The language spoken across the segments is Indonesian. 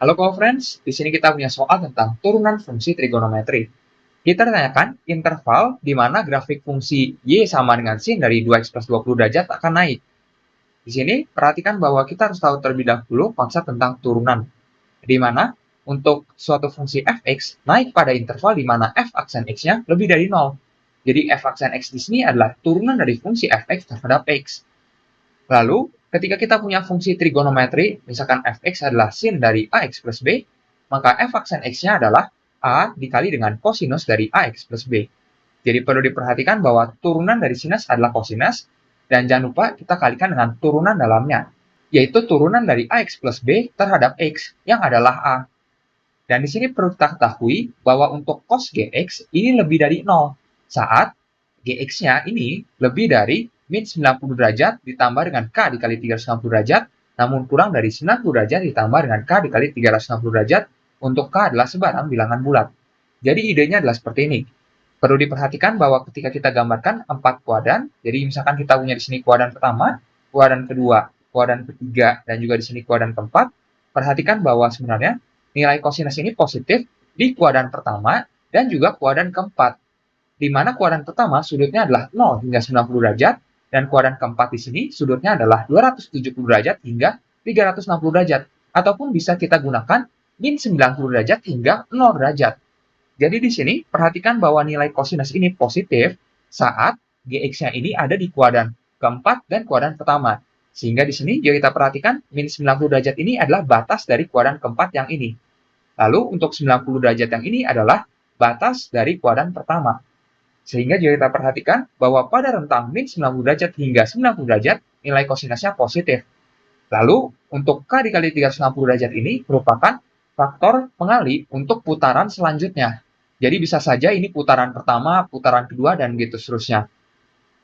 Halo co-friends, di sini kita punya soal tentang turunan fungsi trigonometri. Kita ditanyakan interval di mana grafik fungsi y sama dengan sin dari 2x plus 20 derajat akan naik. Di sini perhatikan bahwa kita harus tahu terlebih dahulu konsep tentang turunan, di mana untuk suatu fungsi fx naik pada interval di mana f aksen x-nya lebih dari 0. Jadi f aksen x di sini adalah turunan dari fungsi fx terhadap x. Lalu, ketika kita punya fungsi trigonometri, misalkan fx adalah sin dari ax plus b, maka f aksen x-nya adalah a dikali dengan kosinus dari ax plus b. Jadi perlu diperhatikan bahwa turunan dari sinus adalah kosinus, dan jangan lupa kita kalikan dengan turunan dalamnya, yaitu turunan dari ax plus b terhadap x, yang adalah a. Dan di sini perlu kita ketahui bahwa untuk cos gx ini lebih dari 0, saat gx-nya ini lebih dari min 90 derajat ditambah dengan k dikali 360 derajat, namun kurang dari 90 derajat ditambah dengan k dikali 360 derajat, untuk k adalah sebarang bilangan bulat. Jadi idenya adalah seperti ini. Perlu diperhatikan bahwa ketika kita gambarkan 4 kuadran, jadi misalkan kita punya di sini kuadran pertama, kuadran kedua, kuadran ketiga, dan juga di sini kuadran keempat, perhatikan bahwa sebenarnya nilai kosinus ini positif di kuadran pertama dan juga kuadran keempat, di mana kuadran pertama sudutnya adalah 0 hingga 90 derajat, dan kuadran keempat di sini sudutnya adalah 270 derajat hingga 360 derajat, ataupun bisa kita gunakan min 90 derajat hingga 0 derajat. Jadi di sini perhatikan bahwa nilai kosinus ini positif saat gx-nya ini ada di kuadran keempat dan kuadran pertama. Sehingga di sini jika kita perhatikan min 90 derajat ini adalah batas dari kuadran keempat yang ini. Lalu untuk 90 derajat yang ini adalah batas dari kuadran pertama. Sehingga jika kita perhatikan bahwa pada rentang min 90 derajat hingga 90 derajat nilai kosinusnya positif. Lalu untuk k dikali 360 derajat ini merupakan faktor pengali untuk putaran selanjutnya. Jadi bisa saja ini putaran pertama, putaran kedua, dan begitu seterusnya.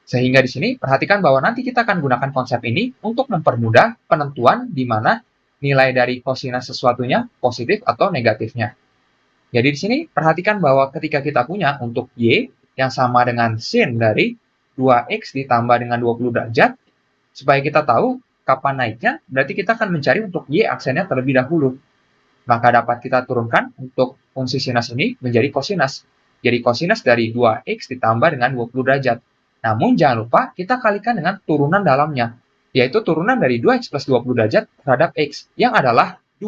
Sehingga di sini perhatikan bahwa nanti kita akan gunakan konsep ini untuk mempermudah penentuan di mana nilai dari kosinus sesuatunya positif atau negatifnya. Jadi di sini perhatikan bahwa ketika kita punya untuk y yang sama dengan sin dari 2x ditambah dengan 20 derajat, supaya kita tahu kapan naiknya, berarti kita akan mencari untuk y aksennya terlebih dahulu. Maka dapat kita turunkan untuk fungsi sinus ini menjadi kosinus. Jadi kosinus dari 2x ditambah dengan 20 derajat. Namun jangan lupa kita kalikan dengan turunan dalamnya, yaitu turunan dari 2x plus 20 derajat terhadap x, yang adalah 2.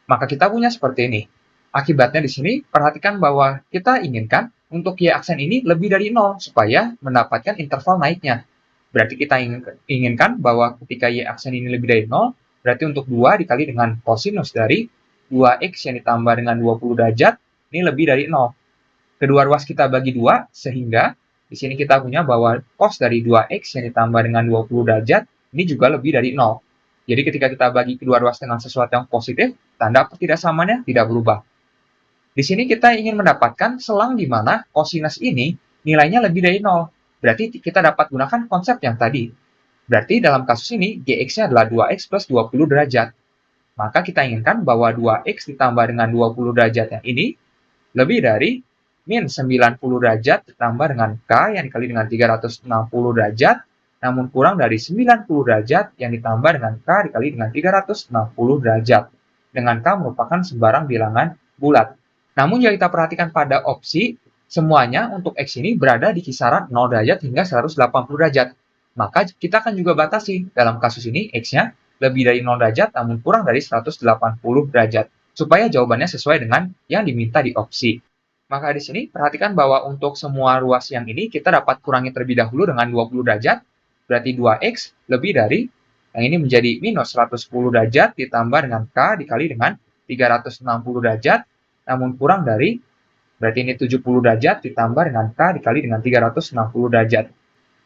Maka kita punya seperti ini. Akibatnya di sini, perhatikan bahwa kita inginkan untuk y aksen ini lebih dari 0, supaya mendapatkan interval naiknya. Berarti kita inginkan bahwa ketika y aksen ini lebih dari 0, berarti untuk 2 dikali dengan kosinus dari 2x yang ditambah dengan 20 derajat, ini lebih dari 0. Kedua ruas kita bagi 2, sehingga di sini kita punya bahwa cos dari 2x yang ditambah dengan 20 derajat, ini juga lebih dari 0. Jadi ketika kita bagi kedua ruas dengan sesuatu yang positif, tanda ketidaksamanya tidak berubah. Di sini kita ingin mendapatkan selang di mana kosinus ini nilainya lebih dari 0. Berarti kita dapat gunakan konsep yang tadi. Berarti dalam kasus ini, gx-nya adalah 2x plus 20 derajat. Maka kita inginkan bahwa 2x ditambah dengan 20 derajat yang ini lebih dari min 90 derajat ditambah dengan k yang dikali dengan 360 derajat, namun kurang dari 90 derajat yang ditambah dengan k dikali dengan 360 derajat. Dengan k merupakan sebarang bilangan bulat. Namun jika kita perhatikan pada opsi, semuanya untuk x ini berada di kisaran 0 derajat hingga 180 derajat. Maka kita akan juga batasi dalam kasus ini x-nya lebih dari 0 derajat namun kurang dari 180 derajat, supaya jawabannya sesuai dengan yang diminta di opsi. Maka di sini perhatikan bahwa untuk semua ruas yang ini kita dapat kurangi terlebih dahulu dengan 20 derajat, berarti 2x lebih dari yang ini menjadi minus 110 derajat ditambah dengan k dikali dengan 360 derajat, namun kurang dari, berarti ini 70 derajat ditambah dengan k dikali dengan 360 derajat.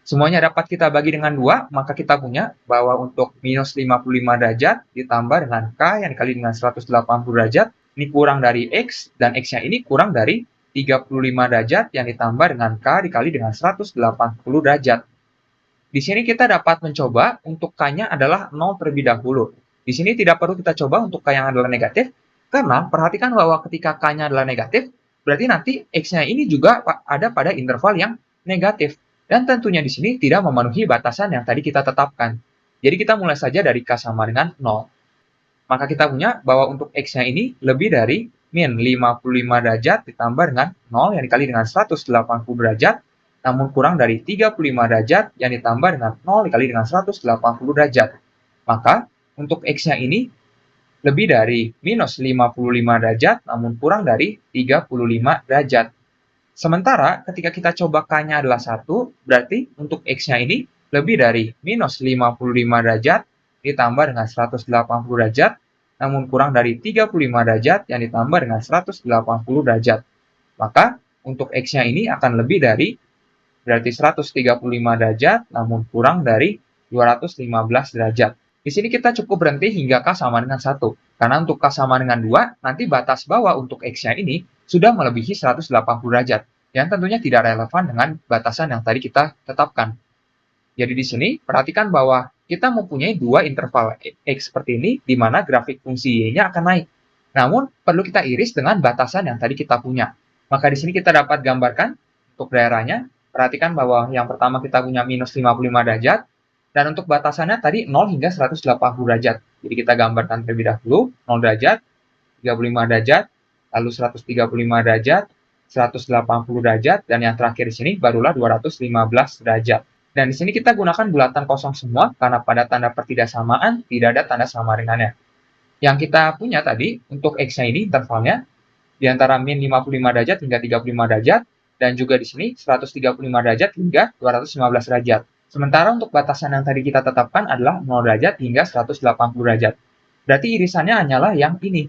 Semuanya dapat kita bagi dengan 2, maka kita punya bahwa untuk minus 55 derajat ditambah dengan k yang dikali dengan 180 derajat, ini kurang dari x, dan x-nya ini kurang dari 35 derajat yang ditambah dengan k dikali dengan 180 derajat. Di sini kita dapat mencoba untuk k-nya adalah 0 terlebih dahulu. Di sini tidak perlu kita coba untuk k yang adalah negatif, karena perhatikan bahwa ketika k-nya adalah negatif, berarti nanti x-nya ini juga ada pada interval yang negatif. Dan tentunya di sini tidak memenuhi batasan yang tadi kita tetapkan. Jadi kita mulai saja dari k sama dengan 0. Maka kita punya bahwa untuk X-nya ini lebih dari min 55 derajat ditambah dengan 0 yang dikali dengan 180 derajat, namun kurang dari 35 derajat yang ditambah dengan 0 dikali dengan 180 derajat. Maka untuk X-nya ini lebih dari minus 55 derajat, namun kurang dari 35 derajat. Sementara ketika kita coba K-nya adalah 1, berarti untuk X-nya ini lebih dari minus 55 derajat ditambah dengan 180 derajat, namun kurang dari 35 derajat yang ditambah dengan 180 derajat. Maka untuk X-nya ini akan lebih dari berarti 135 derajat, namun kurang dari 215 derajat. Di sini kita cukup berhenti hingga K sama dengan 1. Karena untuk K sama dengan 2, nanti batas bawah untuk X-nya ini sudah melebihi 180 derajat. Yang tentunya tidak relevan dengan batasan yang tadi kita tetapkan. Jadi di sini, perhatikan bahwa kita mempunyai dua interval X seperti ini, di mana grafik fungsi Y-nya akan naik. Namun, perlu kita iris dengan batasan yang tadi kita punya. Maka di sini kita dapat gambarkan untuk daerahnya. Perhatikan bahwa yang pertama kita punya minus 55 derajat, dan untuk batasannya tadi 0 hingga 180 derajat. Jadi kita gambarkan terlebih dahulu, 0 derajat, 35 derajat, lalu 135 derajat, 180 derajat, dan yang terakhir di sini barulah 215 derajat. Dan di sini kita gunakan bulatan kosong semua, karena pada tanda pertidaksamaan tidak ada tanda sama dengannya. Yang kita punya tadi, untuk X-nya ini intervalnya, di antara min 55 derajat hingga 35 derajat, dan juga di sini 135 derajat hingga 215 derajat. Sementara untuk batasan yang tadi kita tetapkan adalah 0 derajat hingga 180 derajat. Berarti irisannya hanyalah yang ini,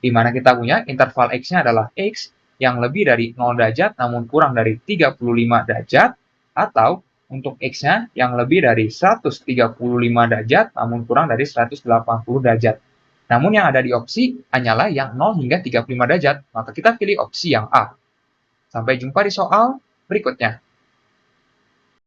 di mana kita punya interval X-nya adalah X yang lebih dari 0 derajat namun kurang dari 35 derajat, atau untuk X-nya yang lebih dari 135 derajat namun kurang dari 180 derajat. Namun yang ada di opsi hanyalah yang 0 hingga 35 derajat, maka kita pilih opsi yang A. Sampai jumpa di soal berikutnya.